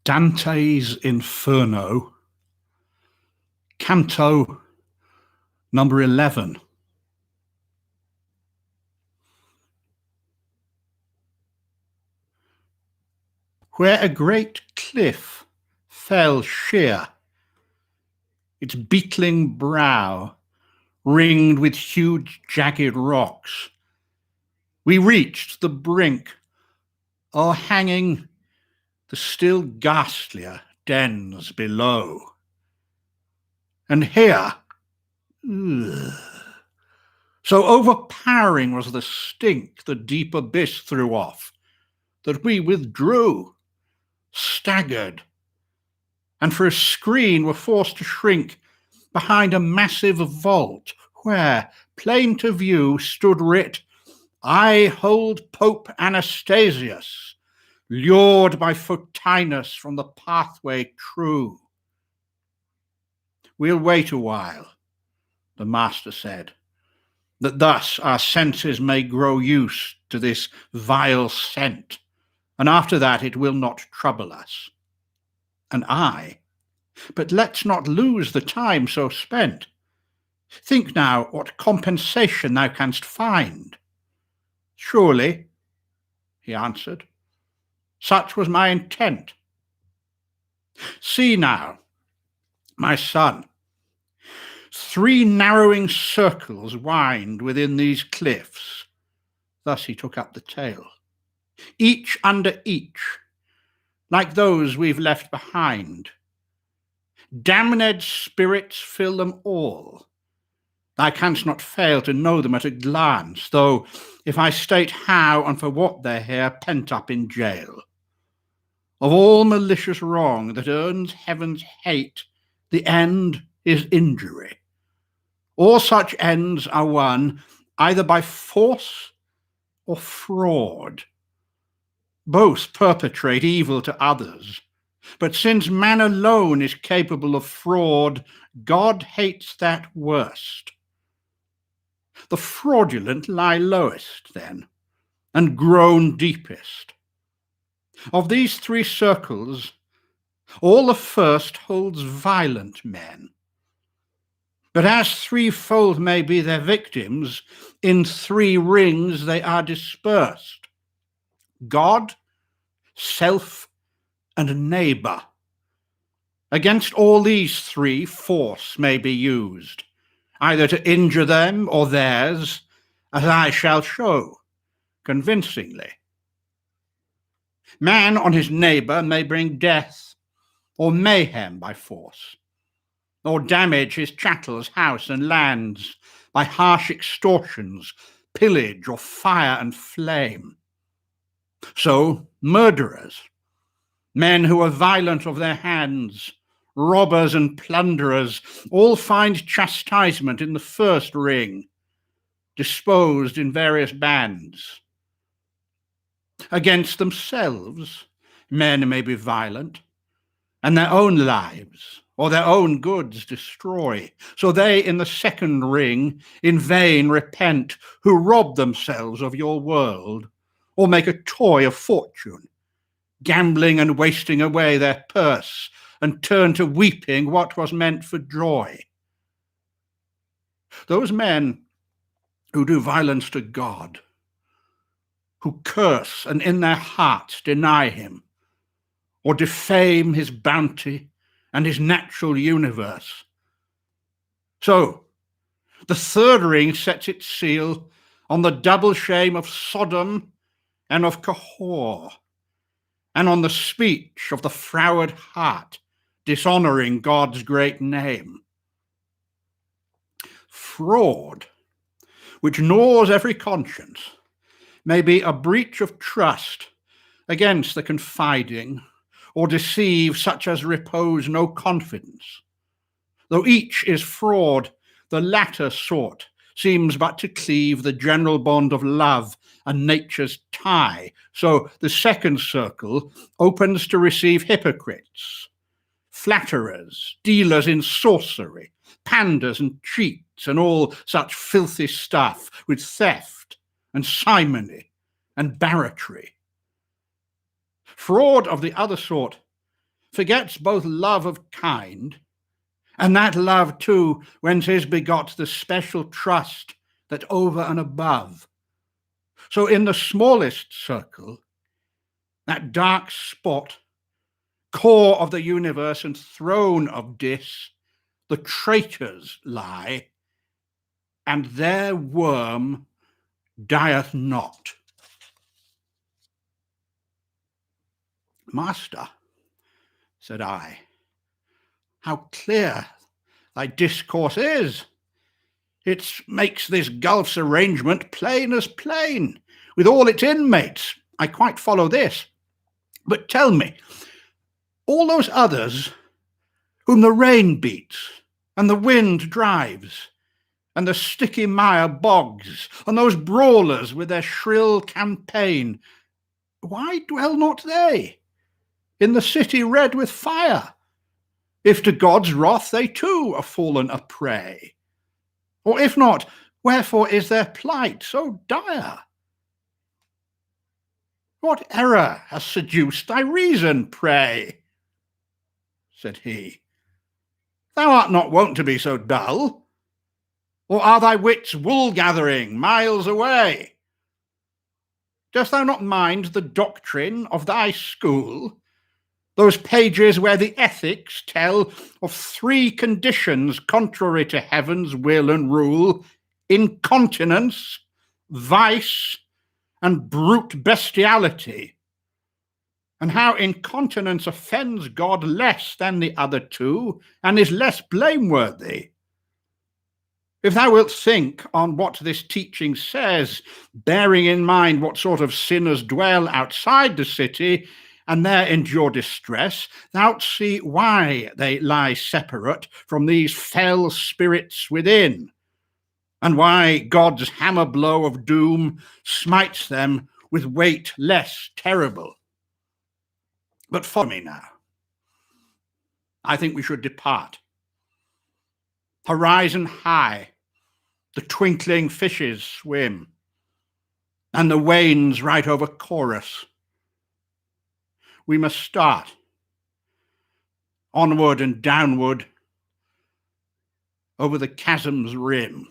Dante's Inferno, Canto number 11. Where a great cliff fell sheer, its beetling brow ringed with huge jagged rocks, we reached the brink, o'erhanging the still ghastlier dens below. And here, so overpowering was the stink the deep abyss threw off, that we withdrew, staggered, and for a screen were forced to shrink behind a massive vault where, plain to view, stood writ, "I hold Pope Anastasius, lured by Photinus from the pathway true." "We'll wait a while," the master said, "that thus our senses may grow used to this vile scent, and after that it will not trouble us." And I, "But let's not lose the time so spent. Think now what compensation thou canst find." "Surely," he answered, "such was my intent. See now, my son, 3 narrowing circles wind within these cliffs." Thus he took up the tale. "Each under each, like those we've left behind. Damned spirits fill them all. Thou canst not fail to know them at a glance, though if I state how and for what they're here pent up in jail. Of all malicious wrong that earns heaven's hate, the end is injury. All such ends are won either by force or fraud. Both perpetrate evil to others, but since man alone is capable of fraud, God hates that worst. The fraudulent lie lowest, then, and groan deepest. Of these 3 circles, all the first holds violent men. But as threefold may be their victims, in 3 rings they are dispersed: God, self, and neighbour. Against all these 3 force may be used, either to injure them or theirs, as I shall show convincingly. Man on his neighbour may bring death or mayhem by force, or damage his chattels, house, and lands by harsh extortions, pillage, or fire and flame. So murderers, men who are violent of their hands, robbers and plunderers, all find chastisement in the first ring, disposed in various bands. Against themselves, men may be violent, and their own lives or their own goods destroy. So they in the second ring in vain repent, who rob themselves of your world, or make a toy of fortune, gambling and wasting away their purse, and turn to weeping what was meant for joy. Those men who do violence to God, who curse and in their hearts deny him, or defame his bounty and his natural universe. So the third ring sets its seal on the double shame of Sodom and of Cahor, and on the speech of the froward heart, dishonoring God's great name. Fraud, which gnaws every conscience, may be a breach of trust against the confiding, or deceive such as repose no confidence. Though each is fraud, the latter sort seems but to cleave the general bond of love and nature's tie. So the second circle opens to receive hypocrites, flatterers, dealers in sorcery, panders and cheats, and all such filthy stuff with theft and simony and barratry. Fraud of the other sort forgets both love of kind, and that love too, whence is begot the special trust that over and above. So in the smallest circle, that dark spot, core of the universe and throne of Dis, the traitors lie, and their worm dieth not. Master, said I, how clear thy discourse is. It makes this gulf's arrangement plain as plain, with all its inmates. I quite follow this. But tell me, all those others whom the rain beats, and the wind drives, and the sticky mire bogs, and those brawlers with their shrill campaign, why dwell not they in the city red with fire, if to God's wrath they too are fallen a prey? Or if not, wherefore is their plight so dire? What error has seduced thy reason, pray? Said he. Thou art not wont to be so dull. Or are thy wits wool-gathering miles away? Dost thou not mind the doctrine of thy school? Those pages where the ethics tell of 3 conditions contrary to heaven's will and rule: incontinence, vice, and brute bestiality, and how incontinence offends God less than the other 2, and is less blameworthy. If thou wilt think on what this teaching says, bearing in mind what sort of sinners dwell outside the city, and there endure distress, thou'lt see why they lie separate from these fell spirits within, and why God's hammer blow of doom smites them with weight less terrible. But follow me now. I think we should depart. Horizon high, the twinkling fishes swim, and the wains right over chorus. We must start onward and downward over the chasm's rim.